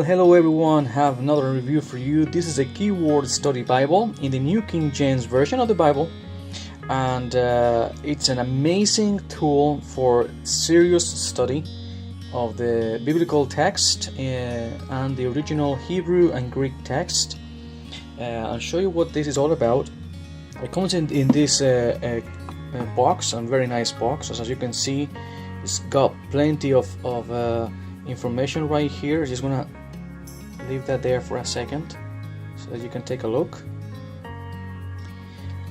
Well, hello everyone, have another review for you. This is a keyword study Bible in the New King James Version of the Bible, and it's an amazing tool for serious study of the biblical text and the original Hebrew and Greek text. I'll show you what this is all about. It comes in this box, a very nice box. As you can see, it's got plenty of information right here. Just gonna leave that there for a second so that you can take a look.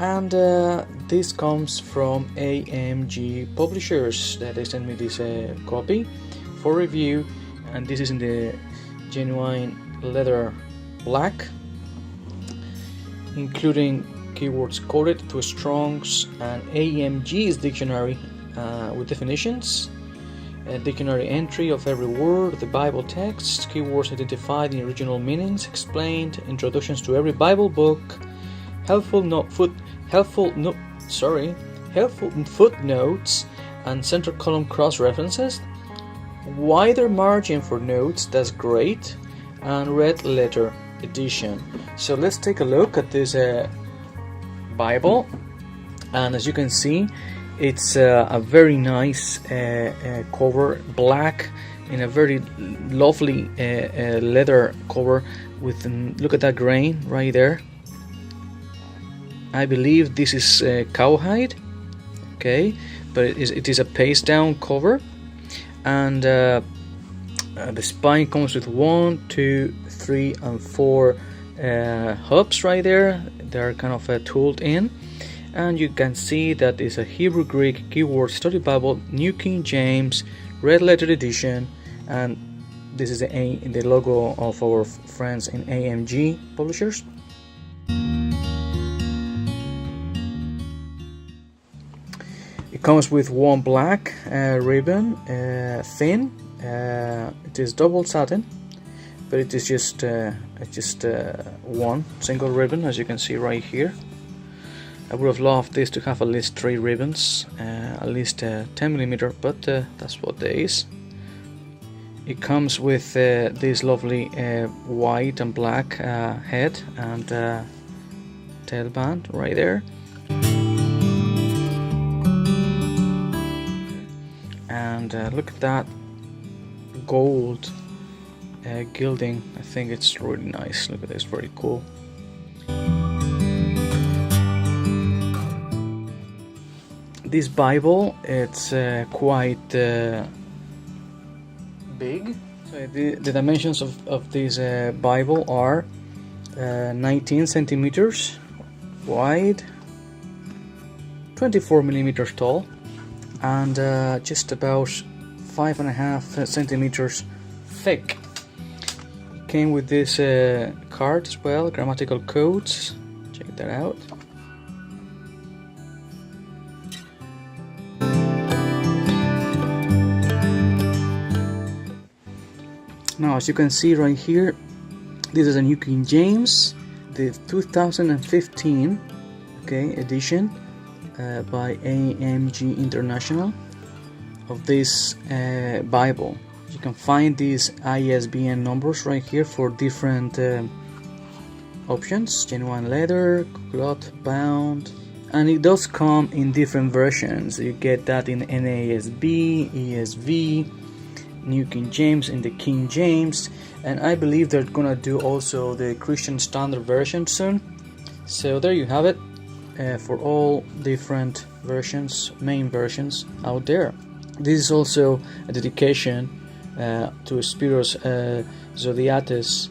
And this comes from AMG Publishers, that they sent me this copy for review, and this is in the genuine leather black, including keywords coded to Strong's and AMG's dictionary with definitions, a dictionary entry of every word of the Bible text, keywords identified in original meanings, explained, introductions to every Bible book, helpful footnotes and center column cross references, wider margin for notes, that's great, and red letter edition. So let's take a look at this Bible, and as you can see, it's a very nice cover, black, in a very lovely leather cover with, look at that grain right there. I believe this is cowhide, okay, but it is a paste down cover, and the spine comes with 1, 2, 3, and 4 hubs right there. They're kind of tooled in. And you can see that it's a Hebrew Greek keyword study Bible, New King James, red letter edition, and this is the logo of our friends in AMG Publishers. It comes with one black ribbon, thin. It is double satin, but it is just one single ribbon, as you can see right here. I would have loved this to have at least 3 ribbons, at least 10mm, but that's what there is. It comes with this lovely white and black head and tail band right there. And look at that gold gilding. I think it's really nice. Look at this, very cool. This Bible, it's quite big. So the dimensions of this Bible are 19 centimeters wide, 24 millimeters tall, and just about 5.5 centimeters thick. It came with this card as well, grammatical codes. Check that out. Now, as you can see right here, this is a New King James, the 2015 edition by AMG International of this Bible. You can find these ISBN numbers right here for different options: genuine leather, cloth bound, and it does come in different versions. You get that in NASB, ESV, New King James, in the King James, and I believe they're gonna do also the Christian Standard Version soon. So there you have it, for all different versions, main versions out there. This is also a dedication to Spiros Zodiates,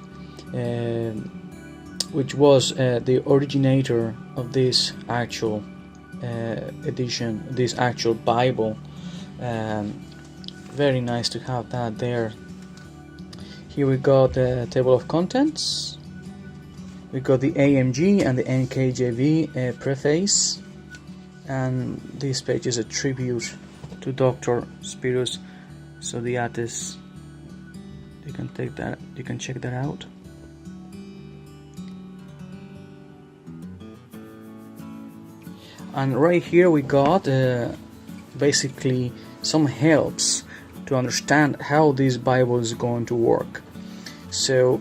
which was the originator of this actual edition, this actual Bible. Very nice to have that there. Here we got the table of contents. We got the AMG and the NKJV preface, and this page is a tribute to Dr. Spiros Zodiates. You can take that. You can check that out. And right here we got basically some helps to understand how this Bible is going to work. So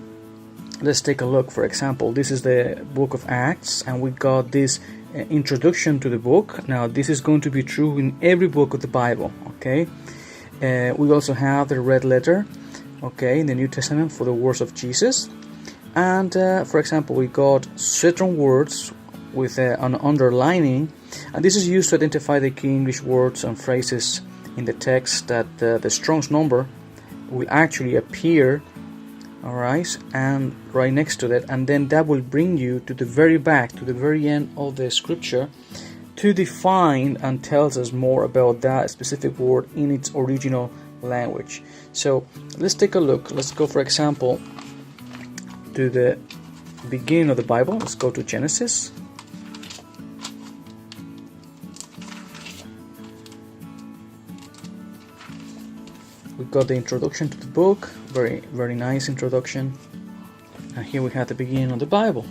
let's take a look. For example, this is the book of Acts, and we got this introduction to the book. Now this is going to be true in every book of the Bible, okay? We also have the red letter, okay, in the New Testament for the words of Jesus. And for example, we got certain words with an underlining, and this is used to identify the key English words and phrases in the text that the Strong's number will actually appear, alright, and right next to that, and then that will bring you to the very back, to the very end of the scripture, to define and tells us more about that specific word in its original language. So let's take a look. Let's go, for example, to the beginning of the Bible. Let's go to Genesis. We got the introduction to the book, very nice introduction. And here we have the beginning of the Bible,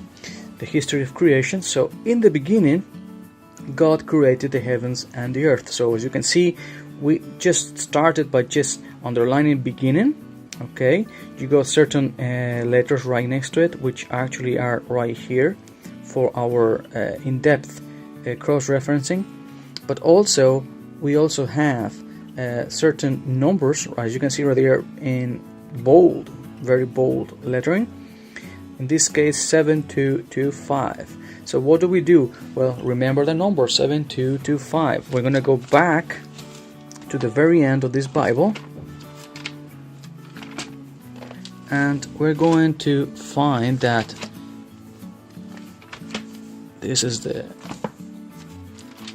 the history of creation. So in the beginning, God created the heavens and the earth. So as you can see, we just started by just underlining beginning. Okay, you got certain letters right next to it, which actually are right here for our in-depth cross-referencing. But also, we also have certain numbers, as you can see right there, in bold, very bold lettering. In this case, 7225. So what do we do? Well, remember the number 7225. We're going to go back to the very end of this Bible, and we're going to find that this is the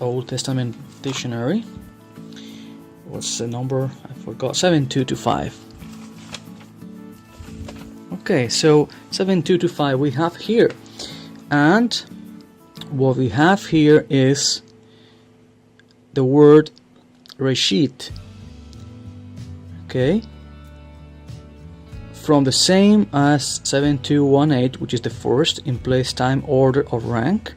Old Testament dictionary. What's the number? I forgot. 7225. Okay, so 7225 we have here, and what we have here is the word Reshit. Okay, from the same as 7218, which is the first in place, time, order of rank.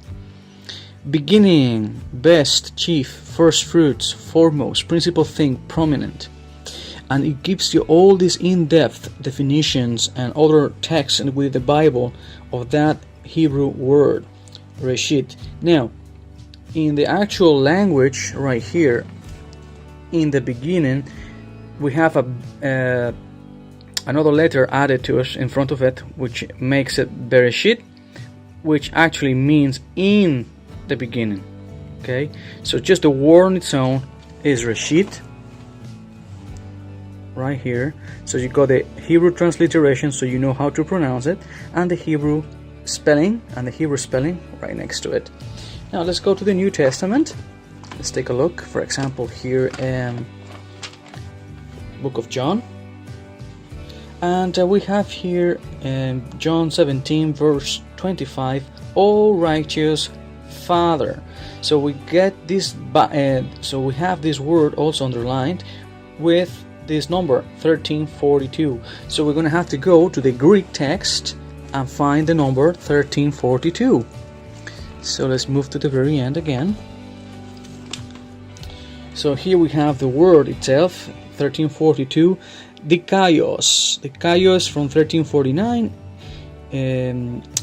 Beginning, best, chief, first fruits, foremost, principal thing, prominent. And it gives you all these in-depth definitions and other texts with the Bible of that Hebrew word, Reshit. Now, in the actual language right here, in the beginning, we have another letter added to us in front of it, which makes it Bereshit, which actually means in the beginning. Okay, so just the word on its own is Reshit right here. So you got the Hebrew transliteration, so you know how to pronounce it, and the Hebrew spelling right next to it. Now let's go to the New Testament. Let's take a look. For example, here in book of John, and we have here John 17 verse 25, O righteous Father. So we get this, so we have this word also underlined with this number 1342. So we're going to have to go to the Greek text and find the number 1342. So let's move to the very end again. So here we have the word itself, 1342, Dikaios. Dikaios from 1349.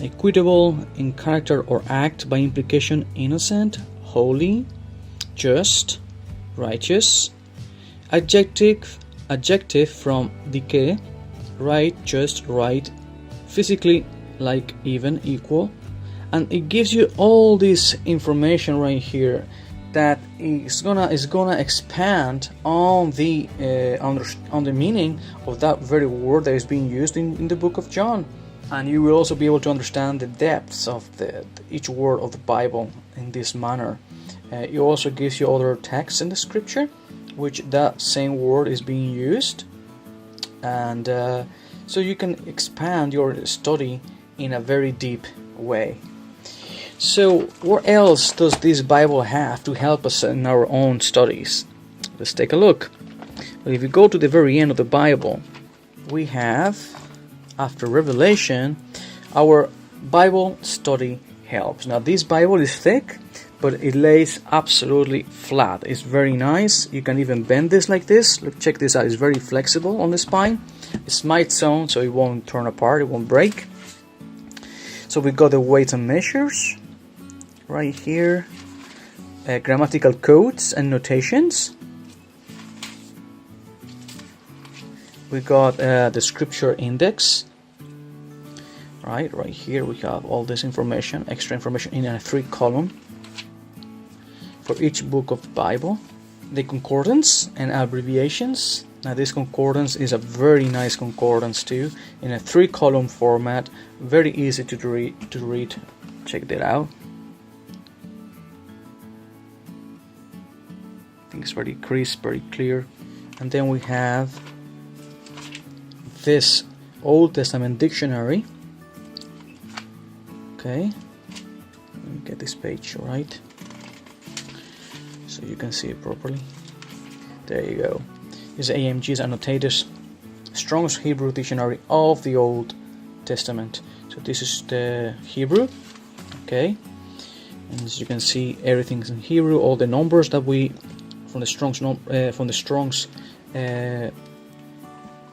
Equitable in character or act, by implication innocent, holy, just, righteous. Adjective from dike, right, just, right, physically like, even, equal. And it gives you all this information right here that is gonna expand on the meaning of that very word that is being used in the book of John. And you will also be able to understand the depths of each word of the Bible in this manner. It also gives you other texts in the scripture which that same word is being used, and so you can expand your study in a very deep way. So what else does this Bible have to help us in our own studies? Let's take a look. Well, if you go to the very end of the Bible, we have, after Revelation, our Bible study helps. Now this Bible is thick, but it lays absolutely flat. It's very nice. You can even bend this like this. Look, check this out. It's very flexible on the spine. It's mite sewn, so it won't turn apart, it won't break. So we got the weights and measures right here, grammatical codes and notations. We got the scripture index. Right here we have all this information, extra information in a 3-column for each book of the Bible. The concordance and abbreviations. Now this concordance is a very nice concordance too, in a 3-column format, very easy to read. Check that out. I think it's very crisp, very clear. And then we have this Old Testament dictionary. Okay, let me get this page right so you can see it properly. There you go. This is AMG's Annotated Strong's Hebrew Dictionary of the Old Testament. So this is the Hebrew. Okay, and as you can see, everything's in Hebrew. All the numbers that we from the Strong's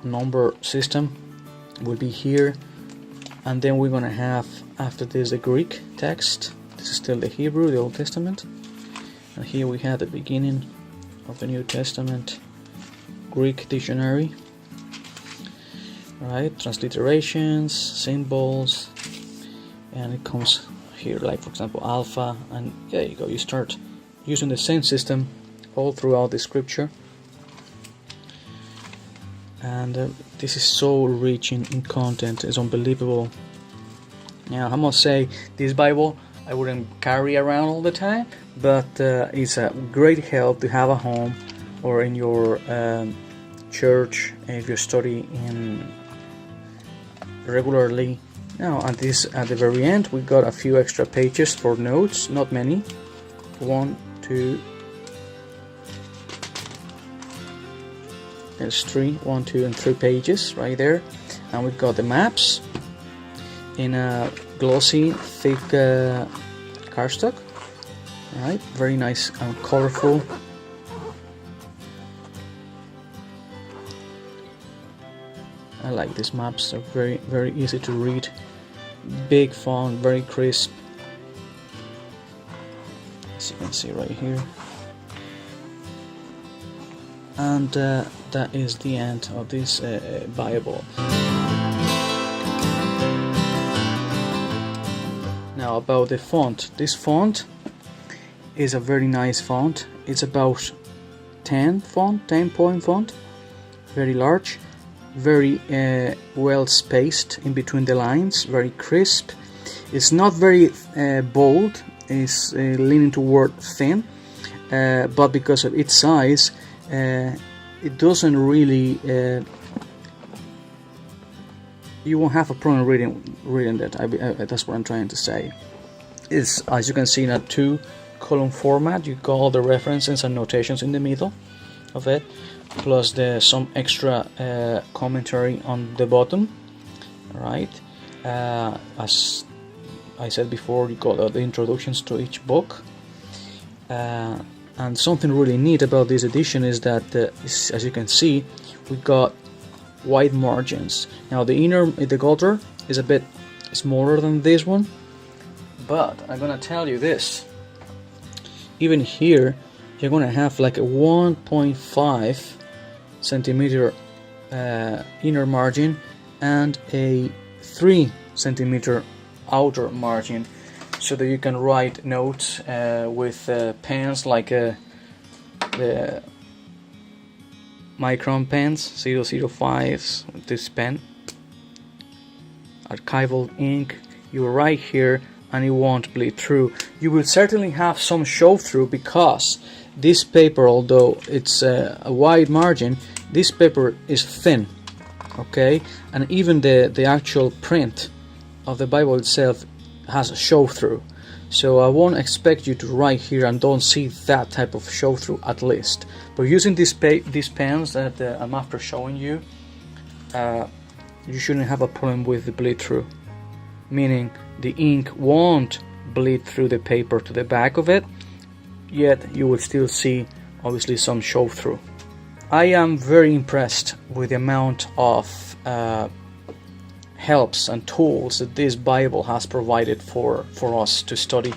number system will be here. And then we're gonna have after this the Greek text. This is still the Hebrew, the Old Testament. And here we have the beginning of the New Testament Greek dictionary. Right, transliterations, symbols, and it comes here, like for example alpha, and there you go. You start using the same system all throughout the scripture. And this is so rich in content, it's unbelievable. Now I must say, this Bible I wouldn't carry around all the time, but it's a great help to have at home or in your church if you study in regularly. Now at the very end we got a few extra pages for notes, not many. 1, 2, there's 3, 1, 2, and 3 pages right there. And we've got the maps in a glossy, thick cardstock. Alright, very nice and colorful. I like these maps, they're very, very easy to read. Big font, very crisp. As you can see right here. And that is the end of this Bible. Now about the font. This font is a very nice font. It's about 10 point font. Very large, very well spaced in between the lines, very crisp. It's not very bold, it's leaning toward thin, but because of its size, it doesn't really you won't have a problem reading that. That's what I'm trying to say. It's, as you can see, in a 2-column format. You got all the references and notations in the middle of it, plus some extra commentary on the bottom. Right, as I said before, you got the introductions to each book. And something really neat about this edition is that, as you can see, we got white margins. Now the gutter is a bit smaller than this one, but I'm gonna tell you this. Even here, you're gonna have like a 1.5 centimeter inner margin and a 3 centimeter outer margin, so that you can write notes with pens like the micron pens, 005s, with this pen, archival ink. You write here and it won't bleed through. You will certainly have some show through, because this paper, although it's a wide margin, this paper is thin, okay, and even the actual print of the Bible itself has a show through. So I won't expect you to write here and don't see that type of show through, at least. But using these pens that I'm after showing you, you shouldn't have a problem with the bleed through, meaning the ink won't bleed through the paper to the back of it, yet you will still see obviously some show through. I am very impressed with the amount of helps and tools that this Bible has provided for us to study.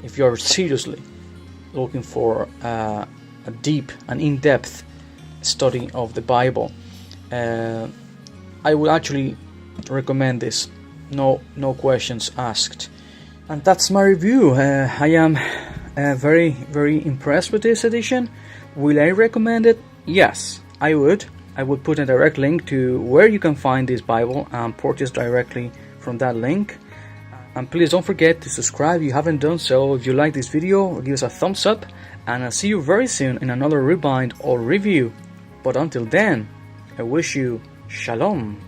If you are seriously looking for a deep and in-depth study of the Bible, I would actually recommend this. No questions asked. And that's my review. I am very, very impressed with this edition. Will I recommend it? Yes, I would. I would put a direct link to where you can find this Bible and purchase directly from that link. And please don't forget to subscribe if you haven't done so. If you like this video, give us a thumbs up, and I'll see you very soon in another rebind or review. But until then, I wish you Shalom.